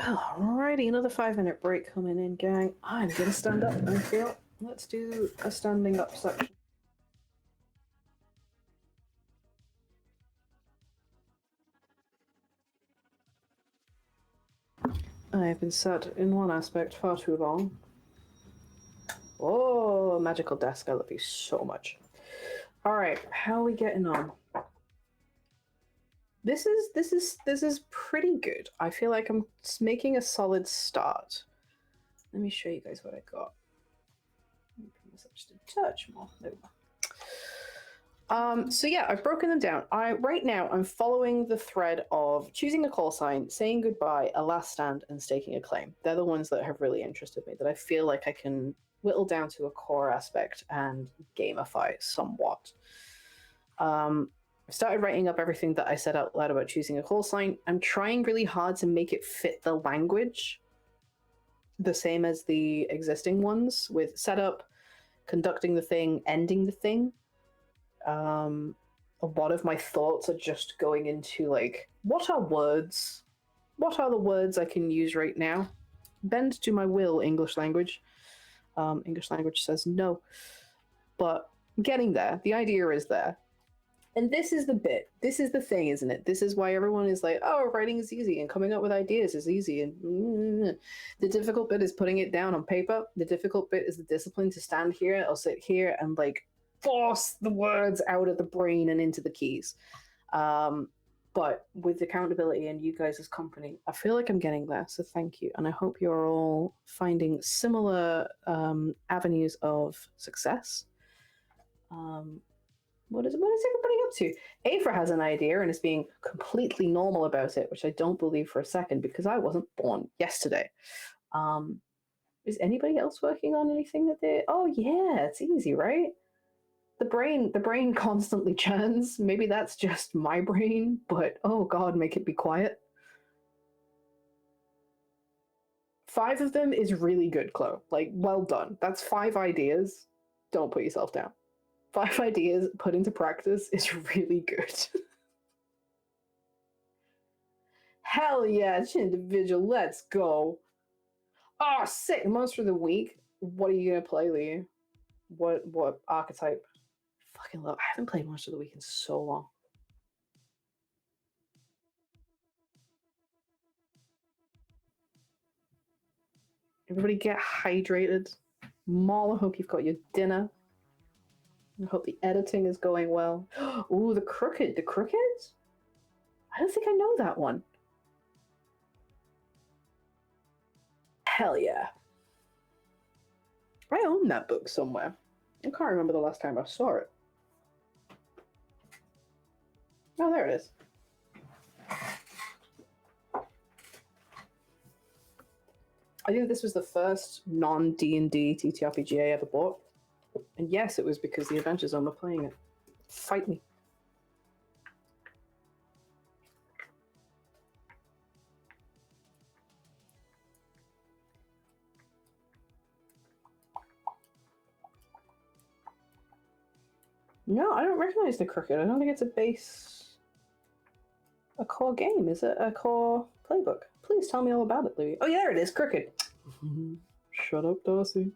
Alrighty, another 5-minute break coming in, gang. I'm gonna stand up, I feel. Let's do a standing up section. I have been sat in one aspect far too long. Oh, magical desk, I love you so much. Alright, how are we getting on? This is pretty good. I feel like I'm making a solid start. Let me show you guys what I got. Just a touch more. There we go. So yeah, I've broken them down. Right now I'm following the thread of choosing a call sign, saying goodbye, a last stand, and staking a claim. They're the ones that have really interested me, that I feel like I can whittle down to a core aspect and gamify somewhat. I started writing up everything that I said out loud about choosing a call sign. I'm trying really hard to make it fit the language, the same as the existing ones, with setup, conducting the thing, ending the thing. A lot of my thoughts are just going into, like, what are words? What are the words I can use right now? Bend to my will, English language. English language says no. But getting there. The idea is there. And this is the bit. This is the thing, isn't it? This is why everyone is like, oh, writing is easy and coming up with ideas is easy. And the difficult bit is putting it down on paper. The difficult bit is the discipline to stand here or sit here and, like, force the words out of the brain and into the keys. But with accountability and you guys' company, I feel like I'm getting there. So thank you. And I hope you're all finding similar avenues of success. What is everybody up to? Aphra has an idea and is being completely normal about it, which I don't believe for a second because I wasn't born yesterday. Is anybody else working on anything that they? Oh yeah, it's easy, right? The brain constantly churns. Maybe that's just my brain, but oh god, make it be quiet. 5 of them is really good, Chloe. Like, well done. That's 5 ideas. Don't put yourself down. 5 ideas put into practice is really good. Hell yeah, it's individual. Let's go. Oh, sick. Monster of the week. What are you gonna play, Lee? What archetype? Fucking love. I haven't played Monster of the Week in so long. Everybody get hydrated. Maul, I hope you've got your dinner. I hope the editing is going well. Ooh, the Crooked. The Crooked? I don't think I know that one. Hell yeah. I own that book somewhere. I can't remember the last time I saw it. Oh, there it is. I think this was the first non-D&D TTRPG I ever bought. And yes, it was because the Adventure Zone were playing it. Fight me. No, I don't recognize the Crooked. I don't think it's a core game. Is it a core playbook? Please tell me all about it, Louis. Oh, yeah, there it is, Crooked. Shut up, Darcy.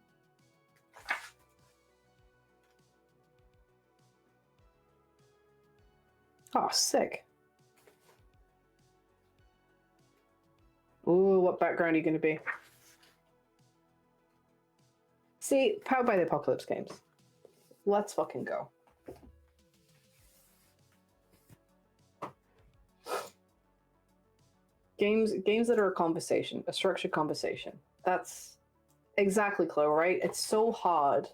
Oh, sick. Ooh, what background are you going to be? See, Powered by the Apocalypse games. Let's fucking go. Games that are a conversation, a structured conversation. That's exactly, Chloe, right? It's so hard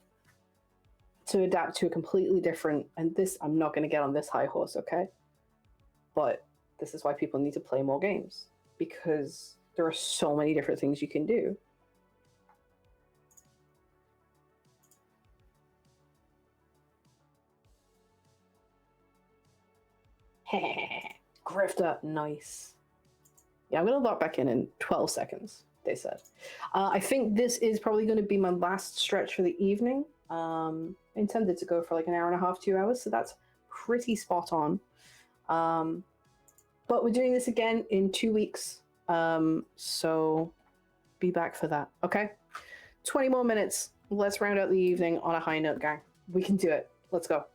to adapt to a completely different, and this, I'm not going to get on this high horse, okay? But this is why people need to play more games, because there are so many different things you can do. Grifter, nice. Yeah, I'm going to log back in 12 seconds, they said. I think this is probably going to be my last stretch for the evening. I intended to go for like an hour and a half, 2 hours, so that's pretty spot on. But we're doing this again in 2 weeks. So be back for that, okay? 20 more minutes. Let's round out the evening on a high note, gang. We can do it. Let's go.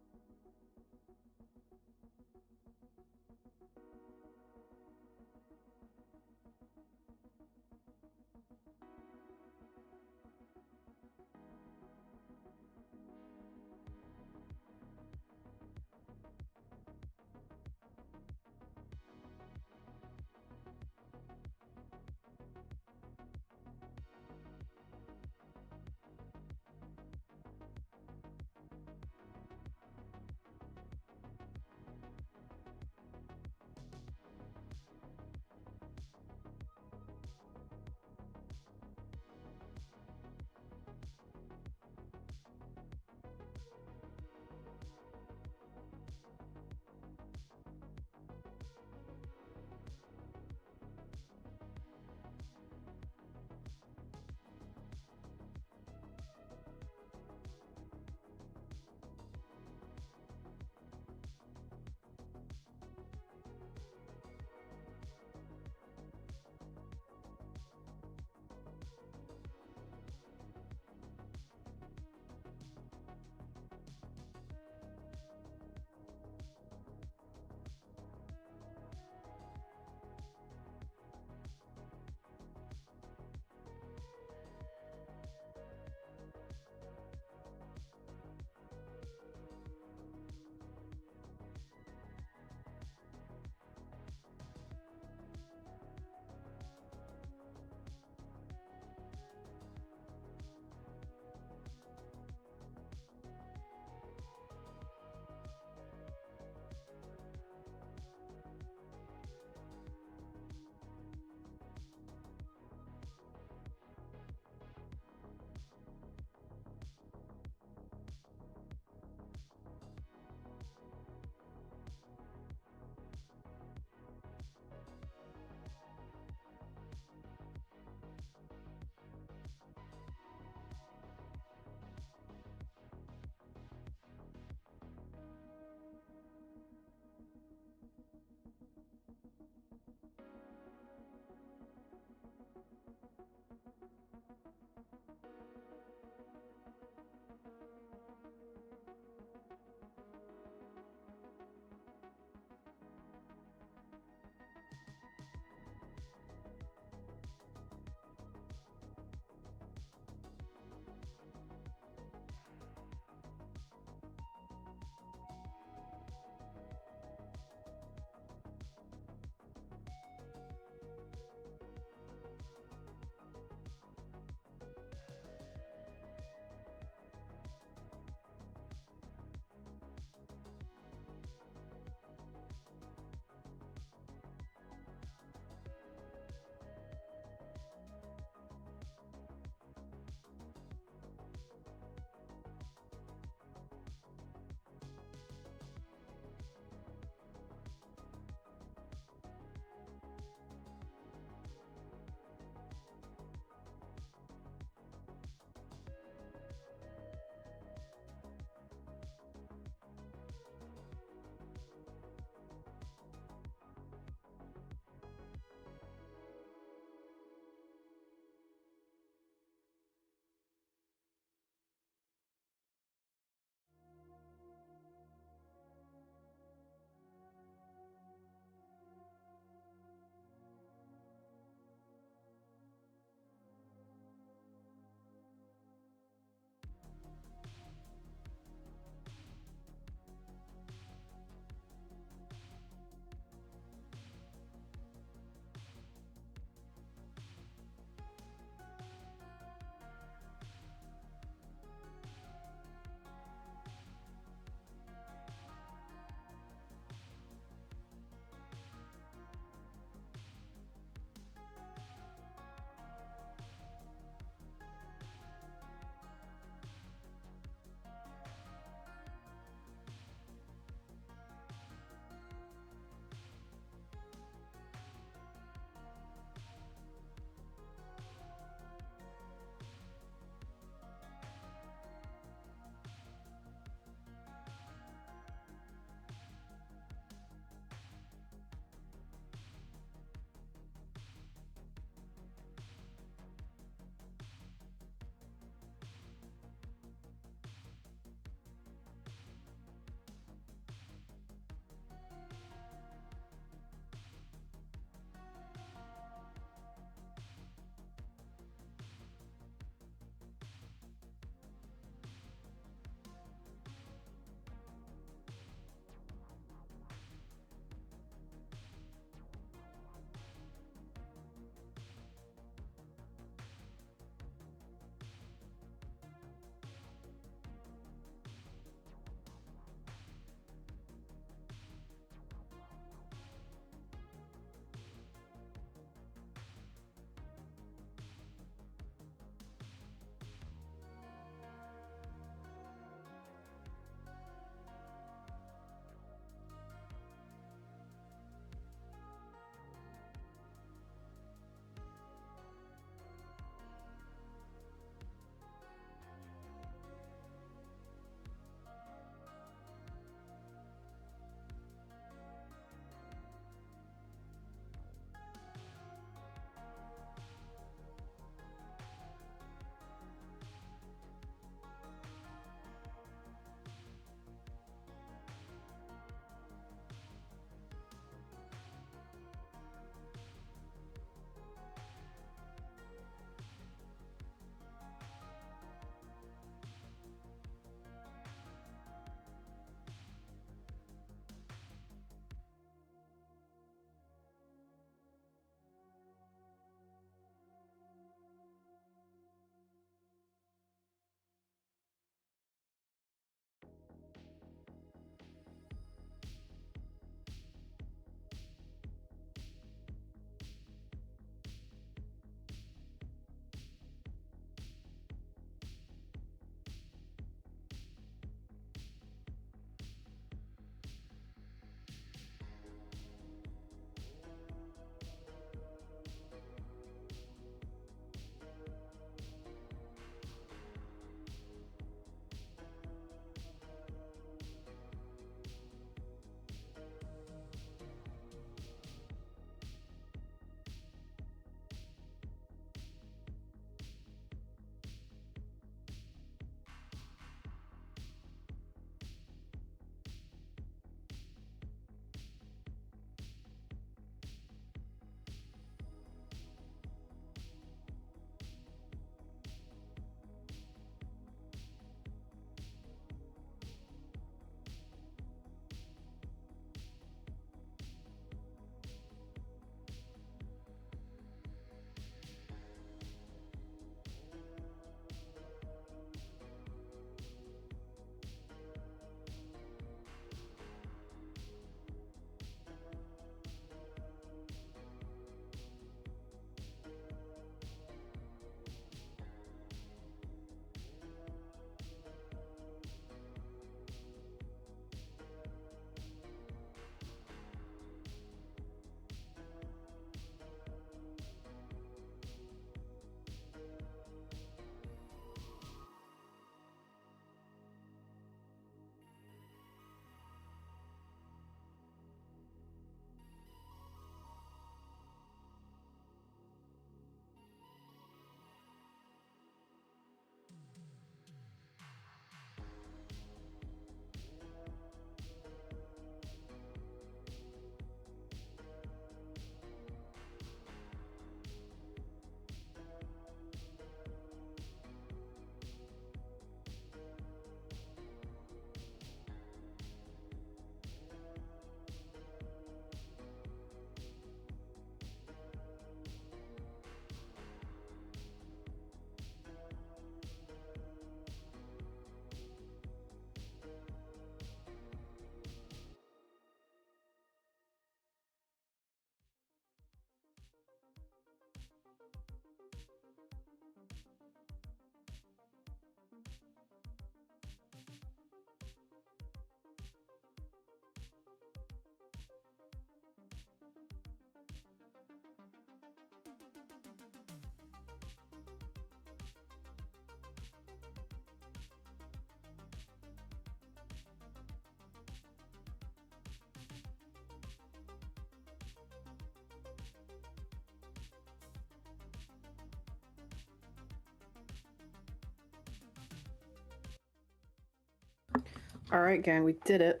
All right, gang, we did it.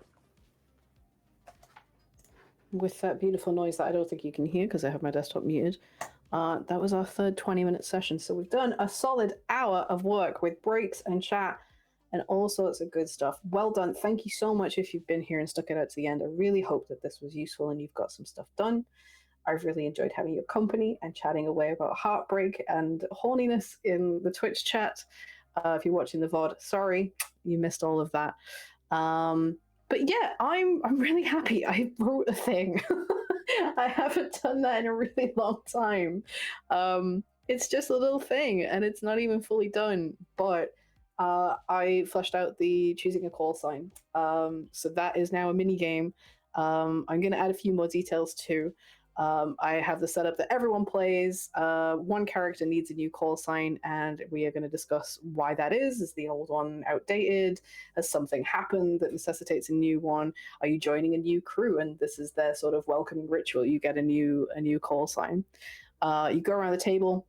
With that beautiful noise that I don't think you can hear because I have my desktop muted. That was our third 20-minute session. So we've done a solid hour of work with breaks and chat and all sorts of good stuff. Well done. Thank you so much if you've been here and stuck it out to the end. I really hope that this was useful and you've got some stuff done. I've really enjoyed having your company and chatting away about heartbreak and horniness in the Twitch chat. If you're watching the VOD, sorry, you missed all of that. But yeah, I'm really happy. I wrote a thing. I haven't done that in a really long time. It's just a little thing, and it's not even fully done. But I fleshed out the choosing a call sign. So that is now a mini game. I'm going to add a few more details too. I have the setup that everyone plays. One character needs a new call sign, and we are going to discuss why that is. Is the old one outdated? Has something happened that necessitates a new one? Are you joining a new crew, and this is their sort of welcoming ritual? You get a new call sign. You go around the table.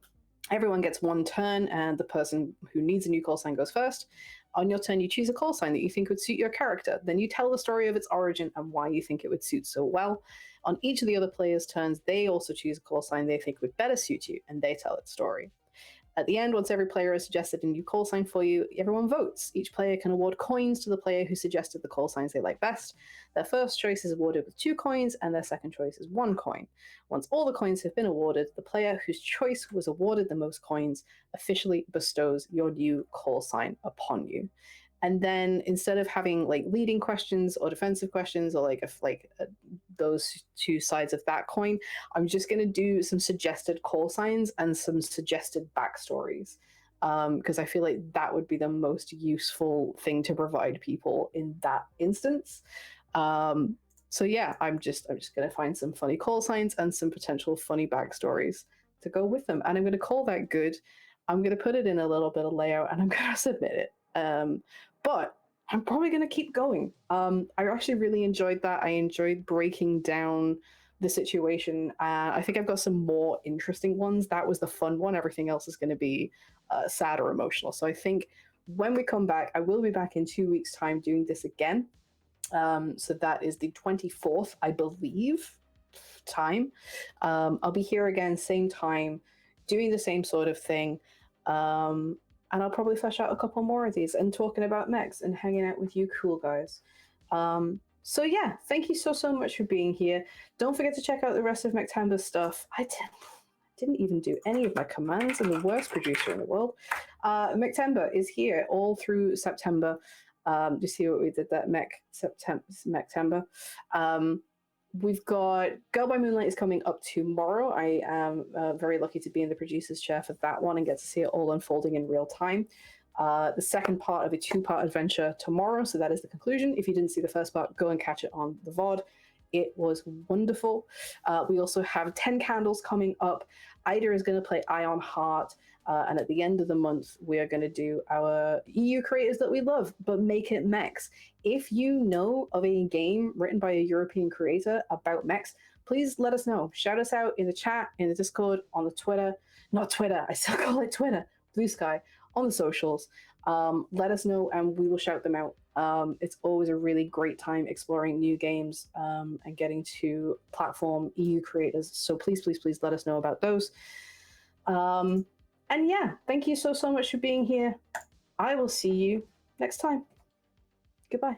Everyone gets one turn, and the person who needs a new call sign goes first. On your turn, you choose a call sign that you think would suit your character. Then you tell the story of its origin and why you think it would suit so well. On each of the other players' turns, they also choose a call sign they think would better suit you, and they tell its story. At the end, once every player has suggested a new call sign for you, everyone votes. Each player can award coins to the player who suggested the call signs they like best. Their first choice is awarded with 2 coins, and their second choice is 1 coin. Once all the coins have been awarded, the player whose choice was awarded the most coins officially bestows your new call sign upon you. And then instead of having like leading questions or defensive questions or those two sides of that coin, I'm just going to do some suggested call signs and some suggested backstories, because I feel like that would be the most useful thing to provide people in that instance. So yeah, I'm just going to find some funny call signs and some potential funny backstories to go with them, and I'm going to call that good. I'm going to put it in a little bit of layout, and I'm going to submit it. But I'm probably going to keep going. I actually really enjoyed that. I enjoyed breaking down the situation. I think I've got some more interesting ones. That was the fun one. Everything else is going to be sad or emotional. So I think when we come back, I will be back in 2 weeks' time doing this again. So that is the 24th, I believe, time. I'll be here again, same time, doing the same sort of thing. And I'll probably flesh out a couple more of these and talking about mechs and hanging out with you cool guys. So yeah, thank you so much for being here. Don't forget to check out the rest of MECHtember's stuff. I didn't even do any of my commands. I'm the worst producer in the world. MECHtember is here all through September. You see what we did that MECHtember. We've got Girl by Moonlight is coming up tomorrow. I am very lucky to be in the producer's chair for that one and get to see it all unfolding in real time. The second part of a 2-part adventure tomorrow, so that is the conclusion. If you didn't see the first part, go and catch it on the VOD. It was wonderful. We also have 10 Candles coming up. Ida is going to play Ion Heart. And at the end of the month, we are going to do our EU creators that we love, but make it mechs. If you know of a game written by a European creator about mechs, please let us know. Shout us out in the chat, in the Discord, on the Twitter. Not Twitter, I still call it Twitter. Blue Sky, on the socials. Let us know and we will shout them out. It's always a really great time exploring new games and getting to platform EU creators. So please let us know about those. And yeah, thank you so much for being here. I will see you next time. Goodbye.